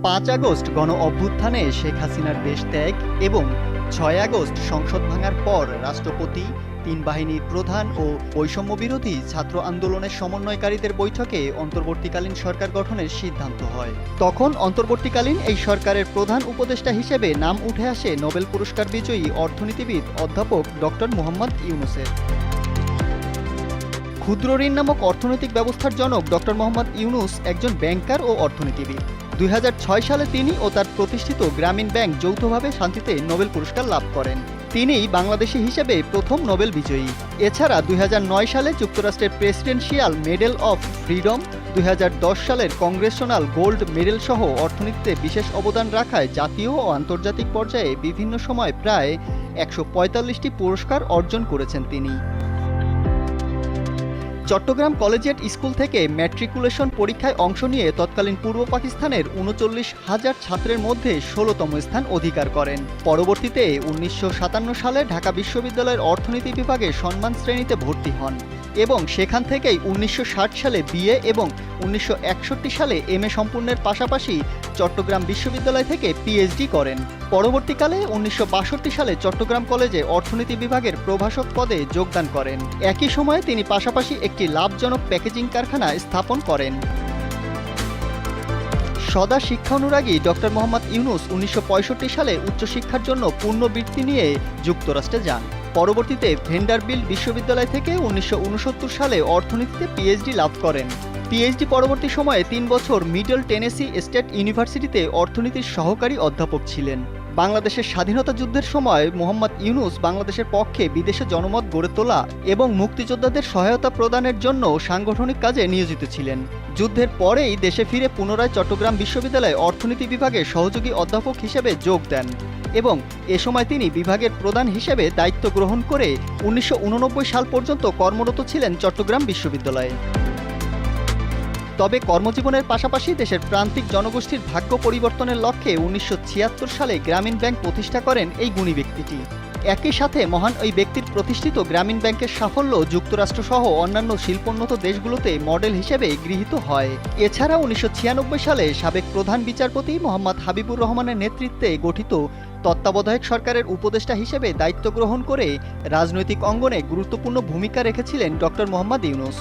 ৫ August গণ অভ্যুত্থানে শেখ হাসিনার দেশ ত্যাগ এবং ৬ আগস্ট সংসদ ভাঙার পর রাষ্ট্রপতি, তিন বাহিনীর প্রধান ও বৈষম্য বিরোধী ছাত্র আন্দোলনের সমন্বয়কারীদের বৈঠকে অন্তর্বর্তীকালীন সরকার গঠনের সিদ্ধান্ত হয়। তখন অন্তর্বর্তীকালীন এই সরকারের প্রধান উপদেষ্টা হিসেবে নাম উঠে আসে নোবেল পুরস্কার বিজয়ী অর্থনীতিবিদ অধ্যাপক ডক্টর মোহাম্মদ ইউনূসের। ক্ষুদ্র ঋণ নামক অর্থনৈতিক ব্যবস্থার জনক ডক্টর মোহাম্মদ ইউনূস একজন ব্যাংকার ও অর্থনীতিবিদ। ২০০৬ সালে তিনি ও তার প্রতিষ্ঠিত গ্রামীণ ব্যাংক যৌথভাবে শান্তিতে নোবেল পুরস্কার লাভ করেন। তিনিই বাংলাদেশি হিসেবে প্রথম নোবেল বিজয়ী। এছাড়া ২০০৯ সালে যুক্তরাষ্ট্রের প্রেসিডেন্সিয়াল মেডেল অফ ফ্রিডম, ২০১০ সালের কংগ্রেশনাল গোল্ড মেডেল সহ অর্থনীতিতে বিশেষ অবদান রাখায় জাতীয় ও আন্তর্জাতিক পর্যায়ে বিভিন্ন সময় প্রায় ১৪৫টি পুরস্কার অর্জন করেছেন তিনি। চট্টগ্রাম কলেজিয়েট স্কুল থেকে ম্যাট্রিকুলেশন পরীক্ষায় অংশ নিয়ে তৎকালীন পূর্ব পাকিস্তানের ৩৯,০০০ ছাত্রের মধ্যে ১৬তম স্থান অধিকার করেন। পরবর্তীতে ১৯৫৭ সালে ঢাকা বিশ্ববিদ্যালয়ের অর্থনীতি বিভাগে সম্মান শ্রেণীতে ভর্তি হন এবং সেখান থেকেই ১৯৬০ সালে বিএ এবং ১৯৬১ সালে এমএ সম্পূর্ণের পাশাপাশি চট্টগ্রাম বিশ্ববিদ্যালয় থেকে পিএইচডি করেন। পরবর্তীকালে ১৯৬২ সালে চট্টগ্রাম কলেজে অর্থনীতি বিভাগের প্রভাষক পদে যোগদান করেন। একই সময়ে তিনি পাশাপাশি একটি লাভজনক প্যাকেজিং কারখানা স্থাপন করেন। সদা শিক্ষা অনুরাগী ডক্টর মোহাম্মদ ইউনূস ১৯৬৫ সালে উচ্চশিক্ষার জন্য পূর্ণবৃত্তি নিয়ে যুক্তরাষ্ট্রে যান। পরবর্তীতে ভেন্ডারবিল্ট বিশ্ববিদ্যালয় থেকে ১৯৬৯ সালে অর্থনীতিতে পিএইচডি লাভ করেন। পিএইচডি পরবর্তী সময়ে ৩ বছর মিডল টেনেসি স্টেট ইউনিভার্সিটিতে অর্থনীতির সহকারী অধ্যাপক ছিলেন। বাংলাদেশের স্বাধীনতা যুদ্ধের সময় মোহাম্মদ ইউনূস বাংলাদেশের পক্ষে বিদেশে জনমত গড়ে তোলা এবং মুক্তিযোদ্ধাদের সহায়তা প্রদানের জন্য সাংগঠনিক কাজে নিয়োজিত ছিলেন। যুদ্ধের পরেই দেশে ফিরে পুনরায় চট্টগ্রাম বিশ্ববিদ্যালয়ে অর্থনীতি বিভাগে সহযোগী অধ্যাপক হিসেবে যোগ দেন এবং এ সময় তিনি বিভাগের প্রধান হিসেবে দায়িত্ব গ্রহণ করে ১৯৮৯ সাল পর্যন্ত কর্মরত ছিলেন চট্টগ্রাম বিশ্ববিদ্যালয়ে। তবে কর্মজীবনের পাশাপাশি দেশের প্রান্তিক জনগোষ্ঠীর ভাগ্য পরিবর্তনের লক্ষ্যে ১৯৭৬ সালে গ্রামীণ ব্যাংক প্রতিষ্ঠা করেন এই গুণী ব্যক্তিটি। একই সাথে মহান ওই ব্যক্তির প্রতিষ্ঠিত গ্রামীণ ব্যাংকের সাফল্য যুক্তরাষ্ট্রসহ অন্যান্য শিল্পোন্নত দেশগুলোতে মডেল হিসেবে গৃহীত হয়। এছাড়া ১৯৯৬ সালে সাবেক প্রধান বিচারপতি মোহাম্মদ হাবিবুর রহমানের নেতৃত্বে গঠিত তত্ত্বাবধায়ক সরকারের উপদেষ্টা হিসেবে দায়িত্ব গ্রহণ করে রাজনৈতিক অঙ্গনে গুরুত্বপূর্ণ ভূমিকা রেখেছিলেন ডক্টর মোহাম্মদ ইউনূস।